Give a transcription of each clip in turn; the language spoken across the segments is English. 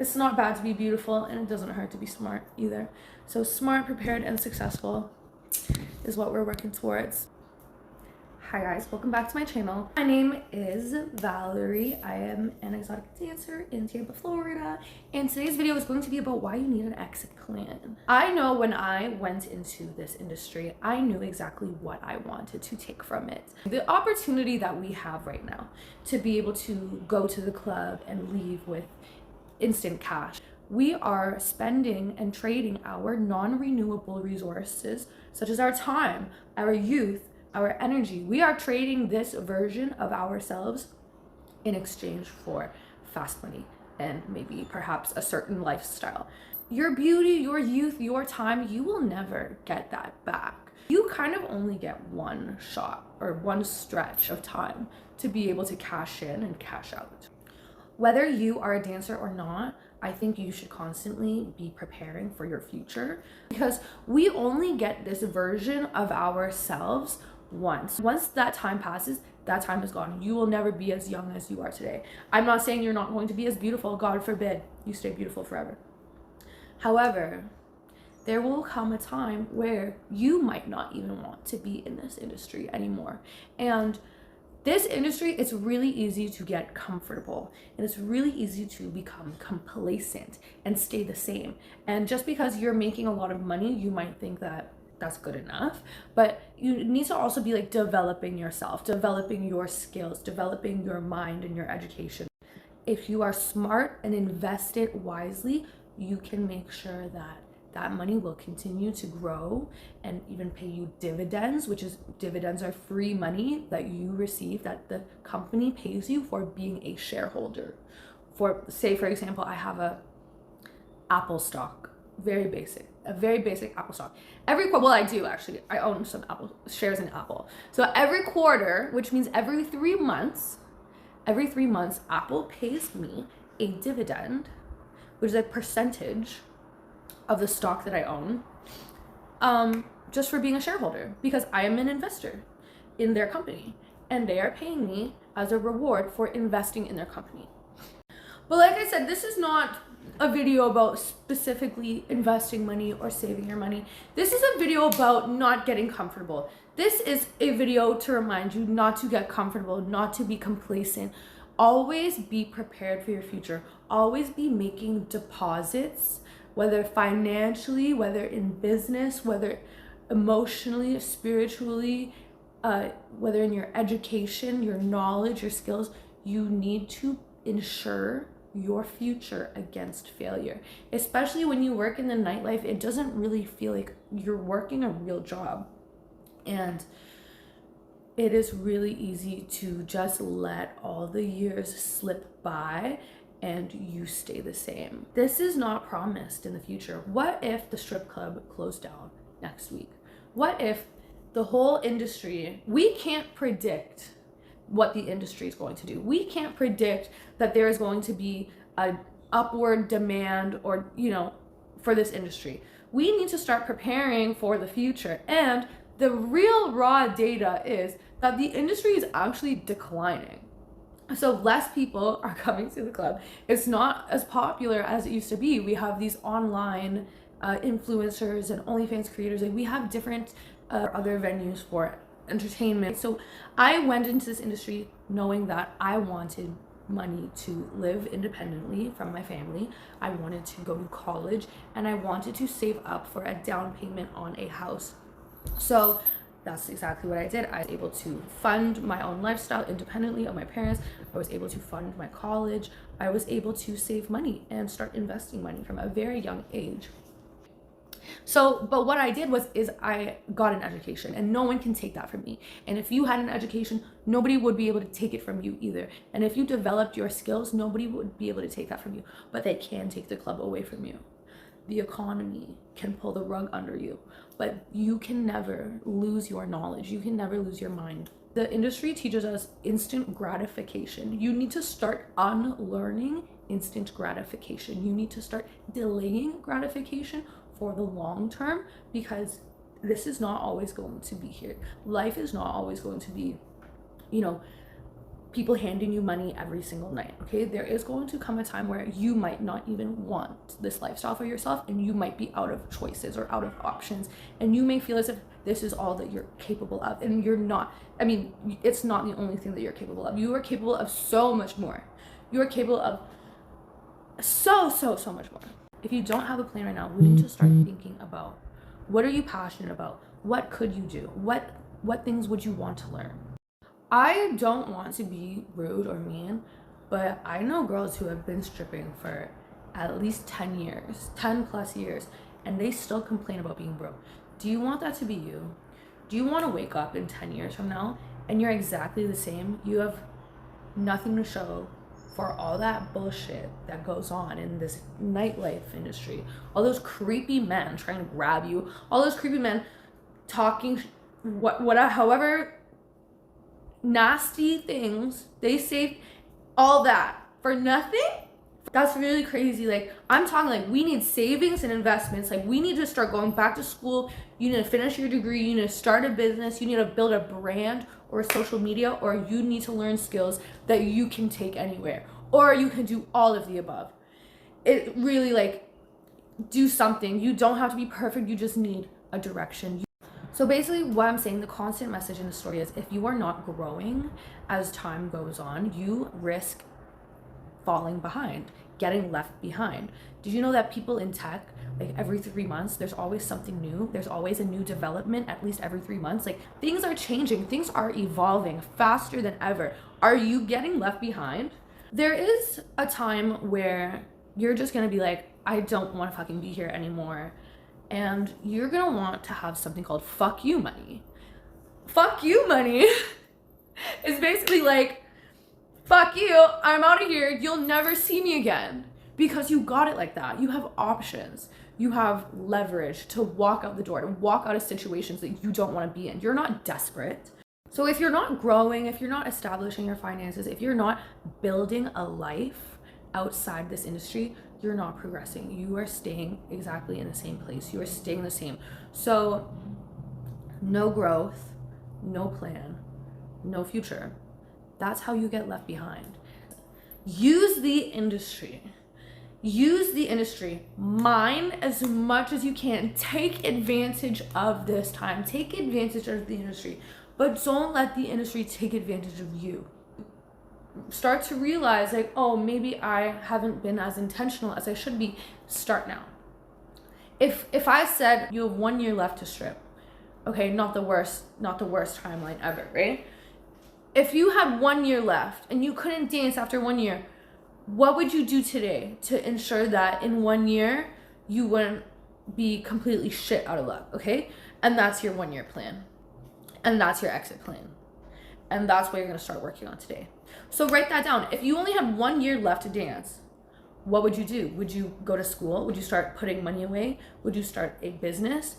It's not bad to be beautiful, and it doesn't hurt to be smart either. So smart, prepared, and successful is what we're working towards. Hi guys, welcome back to my channel. My name is Valerie. I am an exotic dancer in Tampa, Florida, and today's video is going to be about why you need an exit plan. I know when I went into this industry, I knew exactly what I wanted to take from it. The opportunity that we have right now to be able to go to the club and leave with instant cash. We are spending and trading our non-renewable resources, such as our time, our youth, our energy. We are trading this version of ourselves in exchange for fast money and maybe perhaps a certain lifestyle. Your beauty, your youth, your time, you will never get that back. You kind of only get one shot or one stretch of time to be able to cash in and cash out. Whether you are a dancer or not, I think you should constantly be preparing for your future, because we only get this version of ourselves once. Once that time passes, that time is gone. You will never be as young as you are today. I'm not saying you're not going to be as beautiful. God forbid you stay beautiful forever. However, there will come a time where you might not even want to be in this industry anymore. And this industry, it's really easy to get comfortable, and it's really easy to become complacent and stay the same. And just because you're making a lot of money, you might think that that's good enough, but you need to also be like developing yourself, developing your skills, developing your mind and your education. If you are smart and invest it wisely, you can make sure that that money will continue to grow and even pay you dividends, which is, dividends are free money that you receive that the company pays you for being a shareholder. For, say for example, I have a Apple stock, a very basic Apple stock. Well, I do actually, I own some Apple shares in Apple. So every quarter, which means every 3 months, Apple pays me a dividend, which is a percentage of the stock that I own, just for being a shareholder, because I am an investor in their company and they are paying me as a reward for investing in their company. But like I said, this is not a video about specifically investing money or saving your money. This is a video about not getting comfortable. This is a video to remind you not to get comfortable, not to be complacent. Always be prepared for your future. Always be making deposits, whether financially, whether in business, whether emotionally, spiritually, whether in your education, your knowledge, your skills. You need to ensure your future against failure. Especially when you work in the nightlife, it doesn't really feel like you're working a real job. And it is really easy to just let all the years slip by and you stay the same. This is not promised in the future. What if the strip club closed down next week? What if the whole industry, we can't predict what the industry is going to do. We can't predict that there is going to be an upward demand or, for this industry. We need to start preparing for the future. And the real raw data is that the industry is actually declining. So less people are coming to the club. It's not as popular as it used to be. We have these online influencers and OnlyFans creators, and we have different other venues for entertainment. So I went into this industry knowing that I wanted money to live independently from my family. I wanted to go to college and I wanted to save up for a down payment on a house. So that's exactly what I did. I was able to fund my own lifestyle independently of my parents. I was able to fund my college. I was able to save money and start investing money from a very young age. So, but what I did is I got an education, and no one can take that from me. And if you had an education, nobody would be able to take it from you either. And if you developed your skills, nobody would be able to take that from you, but they can take the club away from you. The economy can pull the rug under you, but you can never lose your knowledge. You can never lose your mind. The industry teaches us instant gratification. You need to start unlearning instant gratification. You need to start delaying gratification for the long term, because this is not always going to be here. Life is not always going to be, people handing you money every single night, okay? There is going to come a time where you might not even want this lifestyle for yourself, and you might be out of choices or out of options, and you may feel as if this is all that you're capable of, and you're not. I mean, it's not the only thing that you're capable of. You are capable of so much more. You are capable of so much more. If you don't have a plan right now, we need to start thinking about, what are you passionate about? What could you do? What things would you want to learn? I don't want to be rude or mean, but I know girls who have been stripping for at least 10 plus years, and they still complain about being broke. Do you want that to be you? Do you want to wake up in 10 years from now and you're exactly the same? You have nothing to show for all that bullshit that goes on in this nightlife industry. All those creepy men trying to grab you, all those creepy men talking however nasty things they say, all that for nothing. That's really crazy. Like, I'm talking like, we need savings and investments. Like, we need to start going back to school. You need to finish your degree. You need to start a business. You need to build a brand or social media, or you need to learn skills that you can take anywhere, or you can do all of the above. It really, like, do something. You don't have to be perfect. You just need a direction. So basically what I'm saying, the constant message in the story is, if you are not growing as time goes on, you risk falling behind, getting left behind. Did you know that people in tech, like every 3 months, there's always something new. There's always a new development, at least every 3 months. Like, things are changing. Things are evolving faster than ever. Are you getting left behind? There is a time where you're just going to be like, I don't want to fucking be here anymore. And you're going to want to have something called fuck you money. Fuck you money is basically like, fuck you, I'm out of here. You'll never see me again. Because you got it like that. You have options. You have leverage to walk out the door, to walk out of situations that you don't want to be in. You're not desperate. So if you're not growing, if you're not establishing your finances, if you're not building a life outside this industry, you're not progressing. You are staying exactly in the same place. You are staying the same. So no growth, no plan, no future. That's how you get left behind. Use the industry. Use the industry. Mine as much as you can. Take advantage of this time. Take advantage of the industry. But don't let the industry take advantage of you. Start to realize, like, oh, maybe I haven't been as intentional as I should be. Start now. If I said you have 1 year left to strip, okay, not the worst timeline ever, right? If you had 1 year left and you couldn't dance after 1 year, what would you do today to ensure that in 1 year you wouldn't be completely shit out of luck, okay? And that's your 1 year plan. And that's your exit plan. And that's what you're gonna start working on today. So write that down. If you only had 1 year left to dance, what would you do? Would you go to school? Would you start putting money away? Would you start a business?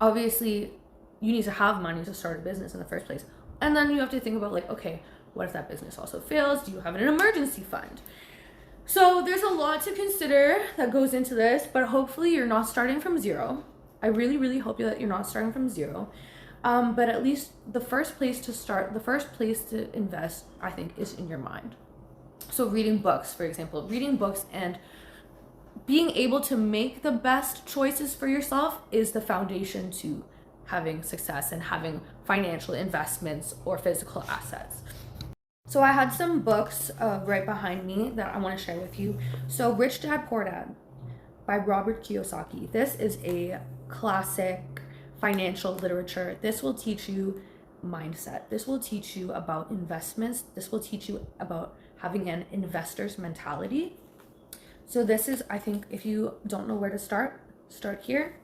Obviously, you need to have money to start a business in the first place. And then you have to think about, like, okay, what if that business also fails? Do you have an emergency fund? So there's a lot to consider that goes into this, but hopefully you're not starting from zero. I really, really hope that you're not starting from zero. But at least the first place to start, the first place to invest, I think, is in your mind. So reading books, for example, reading books and being able to make the best choices for yourself is the foundation to having success and having financial investments or physical assets. So I had some books right behind me that I want to share with you. So Rich Dad, Poor Dad by Robert Kiyosaki. This is a classic financial literature. This will teach you mindset. This will teach you about investments. This will teach you about having an investor's mentality. So this is, I think, if you don't know where to start here.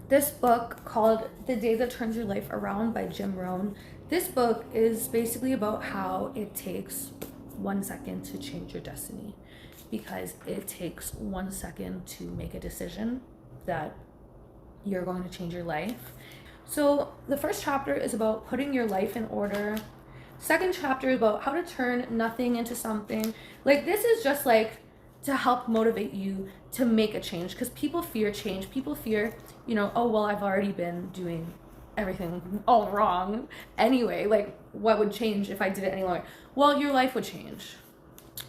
This book called The Day That Turns Your Life Around by Jim Rohn. This book is basically about how it takes 1 second to change your destiny, because it takes 1 second to make a decision that you're going to change your life. So the first chapter is about putting your life in order. Second chapter is about how to turn nothing into something. Like, this is just like to help motivate you to make a change, because people fear change. People fear, oh, well, I've already been doing everything all wrong anyway. Like, what would change if I did it any longer? Well, your life would change.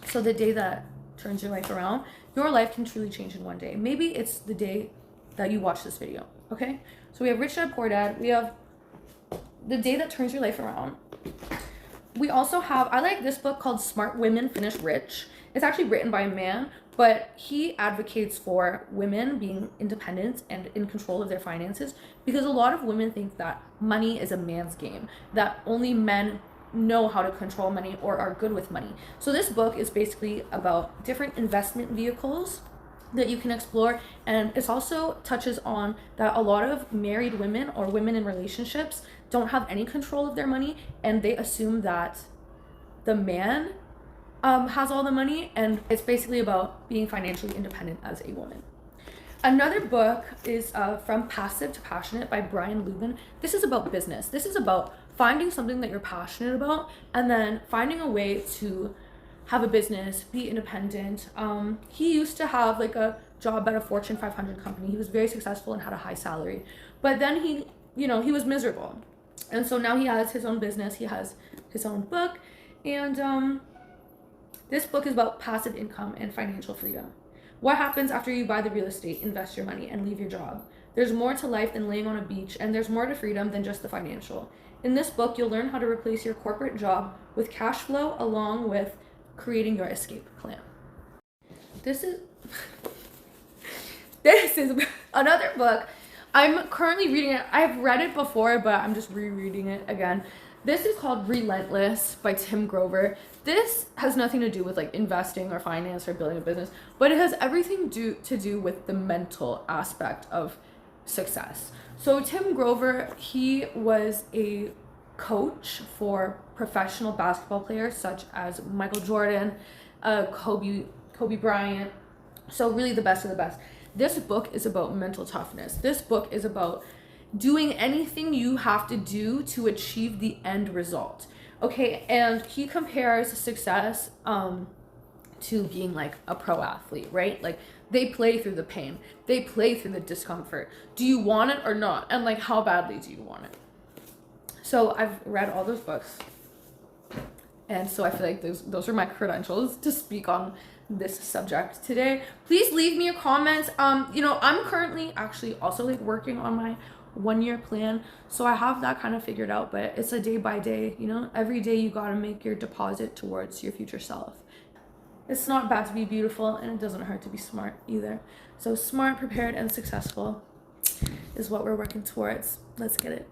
So the day that turns your life around, your life can truly change in one day. Maybe it's the day that you watch this video, okay? So we have Rich Dad, Poor Dad. We have the day that turns your life around. We also have, I like this book called Smart Women Finish Rich. It's actually written by a man, but he advocates for women being independent and in control of their finances, because a lot of women think that money is a man's game, that only men know how to control money or are good with money. So this book is basically about different investment vehicles that you can explore, and it also touches on that a lot of married women or women in relationships don't have any control of their money, and they assume that the man has all the money, and it's basically about being financially independent as a woman. Another book is From Passive to Passionate by Brian Lubin. This is about business. This is about finding something that you're passionate about and then finding a way to have a business, be independent. He used to have like a job at a Fortune 500 company. He was very successful and had a high salary, but then he was miserable. And so now he has his own business, he has his own book, and this book is about passive income and financial freedom. What happens after you buy the real estate, invest your money, and leave your job? There's more to life than laying on a beach, and there's more to freedom than just the financial. In this book, you'll learn how to replace your corporate job with cash flow along with creating your escape plan. This is another book. I'm currently reading it. I've read it before, but I'm just rereading it again. This is called Relentless by Tim Grover. This has nothing to do with like investing or finance or building a business, but it has everything to do with the mental aspect of success. So Tim Grover, he was a coach for professional basketball players such as Michael Jordan, Kobe Bryant. So really the best of the best. This book is about mental toughness. This book is about doing anything you have to do to achieve the end result. Okay, and he compares success to being like a pro athlete, right? Like they play through the pain, they play through the discomfort. Do you want it or not? And like how badly do you want it? So I've read all those books, and so I feel like those are my credentials to speak on this subject today. Please leave me a comment. I'm currently actually also like working on my 1-year plan, so I have that kind of figured out, but it's a day by day. Every day you gotta make your deposit towards your future self. It's not bad to be beautiful, and it doesn't hurt to be smart either. So smart, prepared, and successful is what we're working towards. Let's get it.